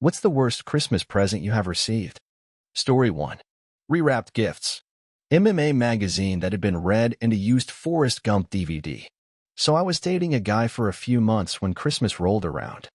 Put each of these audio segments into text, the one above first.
What's the worst Christmas present you have received? Story 1. Rewrapped gifts. MMA magazine that had been read and a used Forrest Gump DVD. So I was dating a guy for a few months when Christmas rolled around.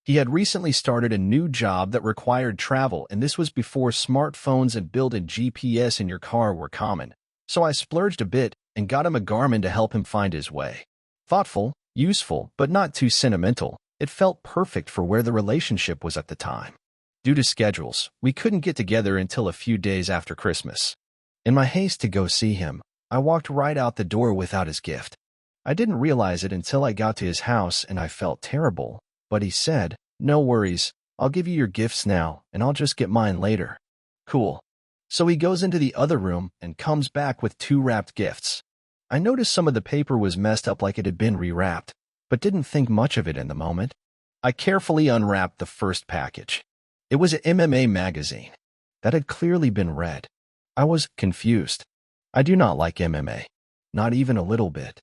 He had recently started a new job that required travel, and this was before smartphones and built-in GPS in your car were common. So I splurged a bit and got him a Garmin to help him find his way. Thoughtful, useful, but not too sentimental. It felt perfect for where the relationship was at the time. Due to schedules, we couldn't get together until a few days after Christmas. In my haste to go see him, I walked right out the door without his gift. I didn't realize it until I got to his house and I felt terrible, but he said, "No worries, I'll give you your gifts now and I'll just get mine later." Cool. So he goes into the other room and comes back with 2 wrapped gifts. I noticed some of the paper was messed up like it had been rewrapped, but didn't think much of it in the moment. I carefully unwrapped the first package. It was an MMA magazine that had clearly been read. I was confused. I do not like MMA. Not even a little bit.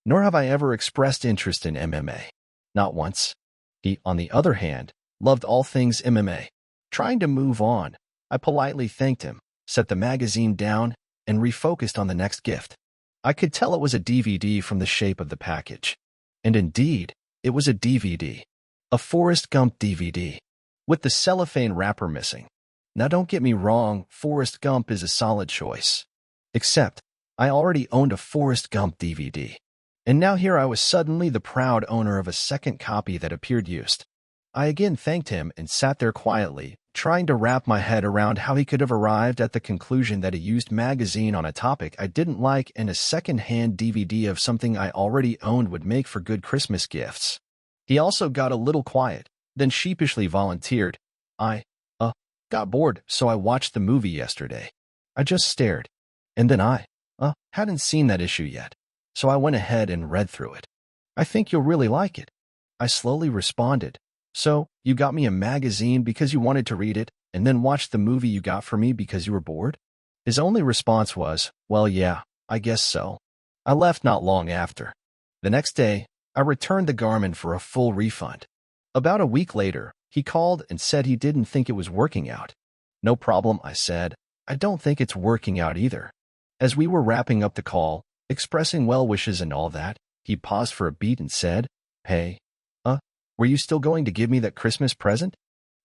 Nor have I ever expressed interest in MMA. Not once. He, on the other hand, loved all things MMA. Trying to move on, I politely thanked him, set the magazine down, and refocused on the next gift. I could tell it was a DVD from the shape of the package. And indeed, it was a DVD. A Forrest Gump DVD. With the cellophane wrapper missing. Now don't get me wrong, Forrest Gump is a solid choice. Except, I already owned a Forrest Gump DVD. And now here I was suddenly the proud owner of a second copy that appeared used. I again thanked him and sat there quietly, trying to wrap my head around how he could have arrived at the conclusion that a used magazine on a topic I didn't like and a second-hand DVD of something I already owned would make for good Christmas gifts. He also got a little quiet, then sheepishly volunteered, I got bored, so I watched the movie yesterday. I just stared. And then I hadn't seen that issue yet, so I went ahead and read through it. I think you'll really like it. I slowly responded. So, you got me a magazine because you wanted to read it, and then watched the movie you got for me because you were bored? His only response was, well, yeah, I guess so. I left not long after. The next day, I returned the Garmin for a full refund. About a week later, he called and said he didn't think it was working out. No problem, I said. I don't think it's working out either. As we were wrapping up the call, expressing well wishes and all that, he paused for a beat and said, "Hey, were you still going to give me that Christmas present?"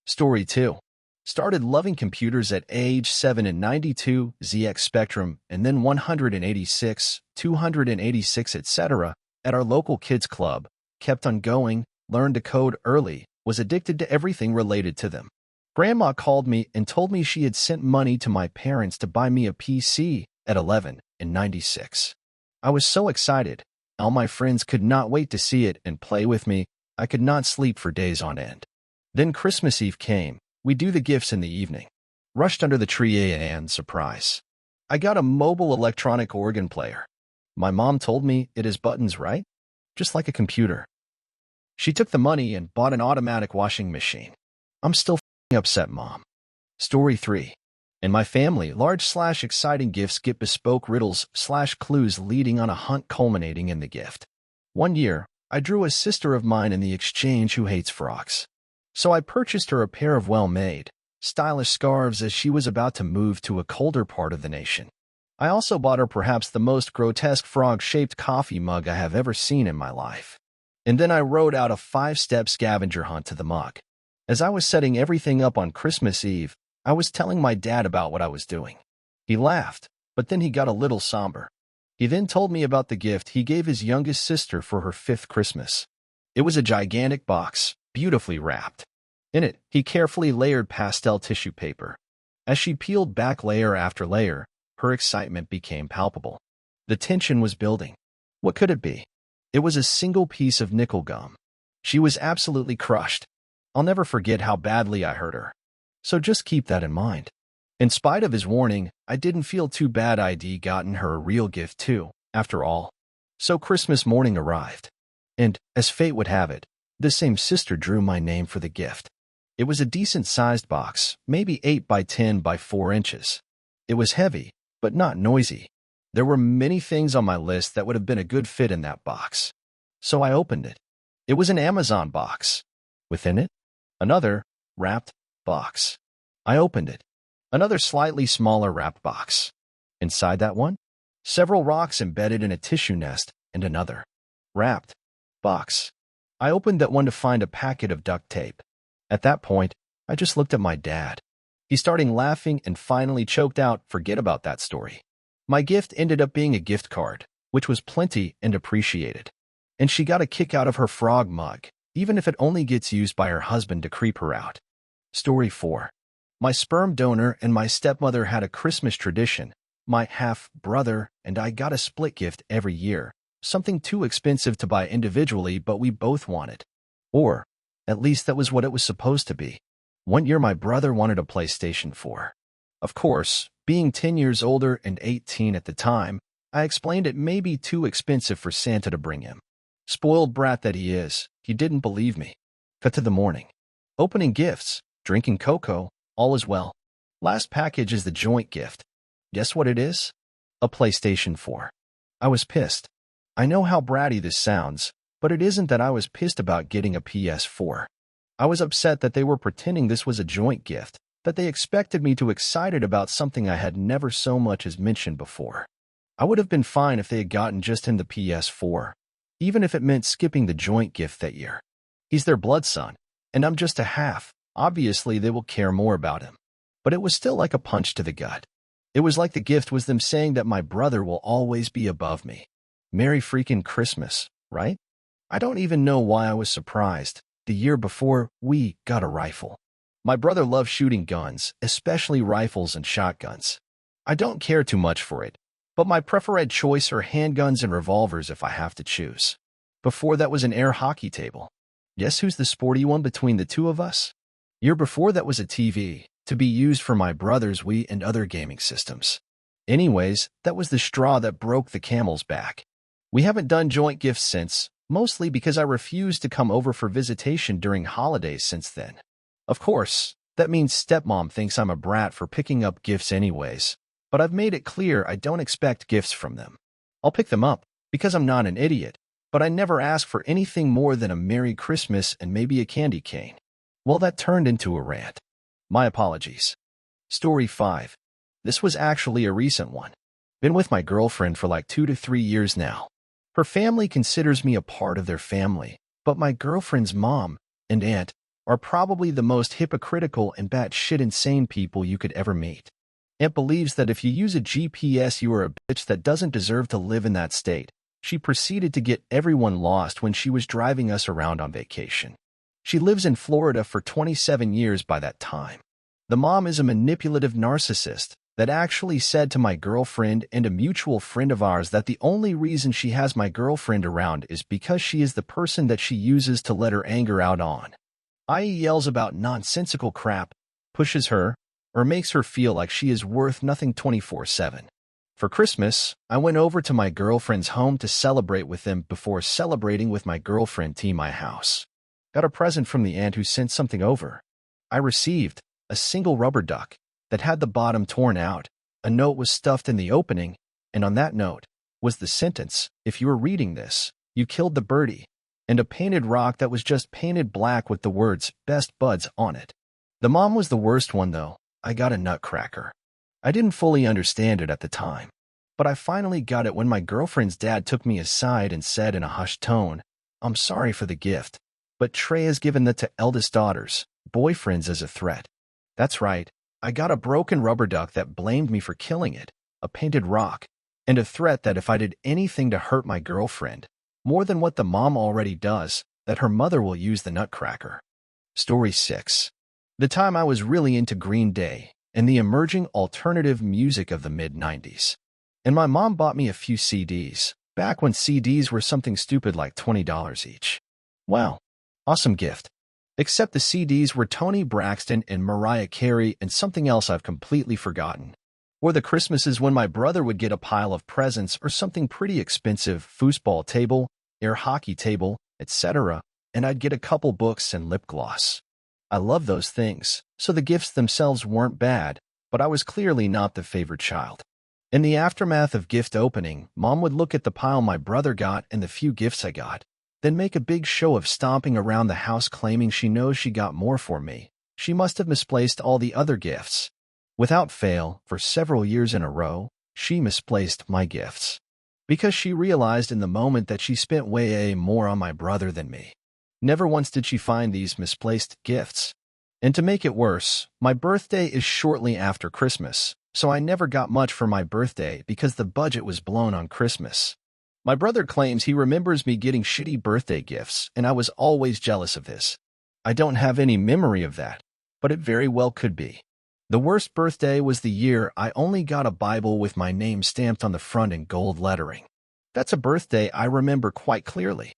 Story 2. Started loving computers at age 7 and 92, ZX Spectrum, and then 186, 286, etc. at our local kids club. Kept on going, learned to code early, was addicted to everything related to them. Grandma called me and told me she had sent money to my parents to buy me a PC at 11 and 96. I was so excited. All my friends could not wait to see it and play with me. I could not sleep for days on end. Then Christmas Eve came. We do the gifts in the evening. Rushed under the tree and surprise. I got a mobile electronic organ player. My mom told me it has buttons, right? Just like a computer. She took the money and bought an automatic washing machine. I'm still upset, Mom. Story 3. In my family, large/exciting gifts get bespoke riddles/clues leading on a hunt culminating in the gift. One year, I drew a sister of mine in the exchange who hates frogs. So I purchased her a pair of well-made, stylish scarves as she was about to move to a colder part of the nation. I also bought her perhaps the most grotesque frog-shaped coffee mug I have ever seen in my life. And then I rode out a 5-step scavenger hunt to the mug. As I was setting everything up on Christmas Eve, I was telling my dad about what I was doing. He laughed, but then he got a little somber. He then told me about the gift he gave his youngest sister for her 5th Christmas. It was a gigantic box, beautifully wrapped. In it, he carefully layered pastel tissue paper. As she peeled back layer after layer, her excitement became palpable. The tension was building. What could it be? It was a single piece of nickel gum. She was absolutely crushed. I'll never forget how badly I hurt her. So just keep that in mind. In spite of his warning, I didn't feel too bad I'd gotten her a real gift too, after all. So Christmas morning arrived. And, as fate would have it, the same sister drew my name for the gift. It was a decent-sized box, maybe 8 by 10 by 4 inches. It was heavy, but not noisy. There were many things on my list that would have been a good fit in that box. So I opened it. It was an Amazon box. Within it, another, wrapped, box. I opened it. Another slightly smaller wrapped box. Inside that one, several rocks embedded in a tissue nest and another wrapped box. I opened that one to find a packet of duct tape. At that point, I just looked at my dad. He started laughing and finally choked out, "Forget about that story." My gift ended up being a gift card, which was plenty and appreciated. And she got a kick out of her frog mug, even if it only gets used by her husband to creep her out. Story 4. My sperm donor and my stepmother had a Christmas tradition. My half-brother and I got a split gift every year, something too expensive to buy individually, but we both wanted. Or, at least that was what it was supposed to be. One year my brother wanted a PlayStation 4. Of course, being 10 years older and 18 at the time, I explained it may be too expensive for Santa to bring him. Spoiled brat that he is, he didn't believe me. Cut to the morning. Opening gifts, drinking cocoa, all is well. Last package is the joint gift. Guess what it is? A PlayStation 4. I was pissed. I know how bratty this sounds, but it isn't that I was pissed about getting a PS4. I was upset that they were pretending this was a joint gift, that they expected me to be excited about something I had never so much as mentioned before. I would have been fine if they had gotten just him the PS4, even if it meant skipping the joint gift that year. He's their blood son, and I'm just a half. Obviously, they will care more about him. But it was still like a punch to the gut. It was like the gift was them saying that my brother will always be above me. Merry freaking Christmas, right? I don't even know why I was surprised. The year before, we got a rifle. My brother loves shooting guns, especially rifles and shotguns. I don't care too much for it, but my preferred choice are handguns and revolvers if I have to choose. Before that was an air hockey table. Guess who's the sporty one between the two of us? Year before that was a TV, to be used for my brother's Wii and other gaming systems. Anyways, that was the straw that broke the camel's back. We haven't done joint gifts since, mostly because I refused to come over for visitation during holidays since then. Of course, that means stepmom thinks I'm a brat for picking up gifts anyways, but I've made it clear I don't expect gifts from them. I'll pick them up, because I'm not an idiot, but I never ask for anything more than a Merry Christmas and maybe a candy cane. Well, that turned into a rant. My apologies. Story 5. This was actually a recent one. Been with my girlfriend for like 2 to 3 years now. Her family considers me a part of their family, but my girlfriend's mom and aunt are probably the most hypocritical and batshit insane people you could ever meet. Aunt believes that if you use a GPS, you are a bitch that doesn't deserve to live in that state. She proceeded to get everyone lost when she was driving us around on vacation. She lives in Florida for 27 years by that time. The mom is a manipulative narcissist that actually said to my girlfriend and a mutual friend of ours that the only reason she has my girlfriend around is because she is the person that she uses to let her anger out on. I.e. yells about nonsensical crap, pushes her, or makes her feel like she is worth nothing 24/7. For Christmas, I went over to my girlfriend's home to celebrate with them before celebrating with my girlfriend to my house. Got a present from the aunt who sent something over. I received a single rubber duck that had the bottom torn out. A note was stuffed in the opening, and on that note was the sentence, "If you were reading this, you killed the birdie," and a painted rock that was just painted black with the words "Best Buds" on it. The mom was the worst one, though. I got a nutcracker. I didn't fully understand it at the time, but I finally got it when my girlfriend's dad took me aside and said in a hushed tone, "I'm sorry for the gift, but Trey has given that to eldest daughters, boyfriends as a threat." That's right, I got a broken rubber duck that blamed me for killing it, a painted rock, and a threat that if I did anything to hurt my girlfriend, more than what the mom already does, that her mother will use the nutcracker. Story 6. The time I was really into Green Day and the emerging alternative music of the mid-90s. And my mom bought me a few CDs, back when CDs were something stupid like $20 each. Wow, awesome gift. Except the CDs were Toni Braxton and Mariah Carey and something else I've completely forgotten. Or the Christmases when my brother would get a pile of presents or something pretty expensive, foosball table, air hockey table, etc., and I'd get a couple books and lip gloss. I love those things, so the gifts themselves weren't bad, but I was clearly not the favorite child. In the aftermath of gift opening, Mom would look at the pile my brother got and the few gifts I got, then make a big show of stomping around the house claiming she knows she got more for me, She must have misplaced all the other gifts. Without fail, for several years in a row, she misplaced my gifts. Because she realized in the moment that she spent way more on my brother than me. Never once did she find these misplaced gifts. And to make it worse, my birthday is shortly after Christmas, so I never got much for my birthday because the budget was blown on Christmas. My brother claims he remembers me getting shitty birthday gifts, and I was always jealous of this. I don't have any memory of that, but it very well could be. The worst birthday was the year I only got a Bible with my name stamped on the front in gold lettering. That's a birthday I remember quite clearly.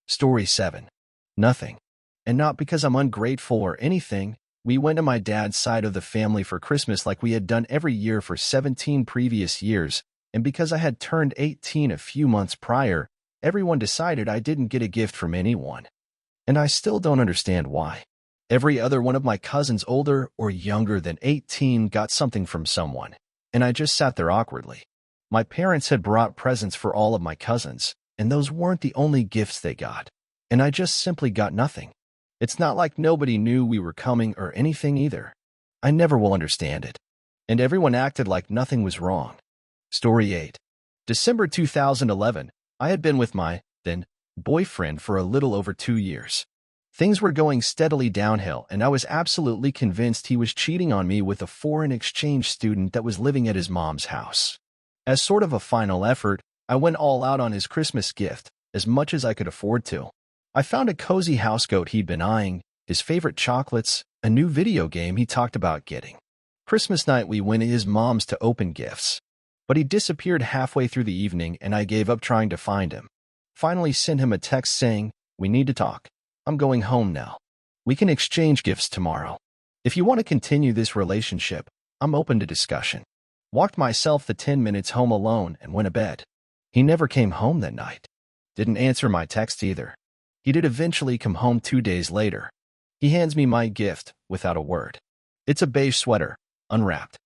Story 7. Nothing. And not because I'm ungrateful or anything. We went to my dad's side of the family for Christmas like we had done every year for 17 previous years, and because I had turned 18 a few months prior, everyone decided I didn't get a gift from anyone. And I still don't understand why. Every other one of my cousins older or younger than 18 got something from someone, and I just sat there awkwardly. My parents had brought presents for all of my cousins, and those weren't the only gifts they got, and I just simply got nothing. It's not like nobody knew we were coming or anything either. I never will understand it. And everyone acted like nothing was wrong. Story 8. December 2011, I had been with my, then, boyfriend for a little over 2 years. Things were going steadily downhill, and I was absolutely convinced he was cheating on me with a foreign exchange student that was living at his mom's house. As sort of a final effort, I went all out on his Christmas gift, as much as I could afford to. I found a cozy housecoat he'd been eyeing, his favorite chocolates, a new video game he talked about getting. Christmas night we went to his mom's to open gifts. But he disappeared halfway through the evening, and I gave up trying to find him. Finally sent him a text saying, "We need to talk. I'm going home now. We can exchange gifts tomorrow. If you want to continue this relationship, I'm open to discussion." Walked myself the 10 minutes home alone and went to bed. He never came home that night. Didn't answer my text either. He did eventually come home 2 days later. He hands me my gift without a word. It's a beige sweater, unwrapped.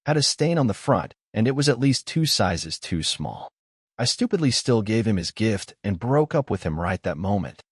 Had a stain on the front, and it was at least 2 sizes too small. I stupidly still gave him his gift and broke up with him right that moment.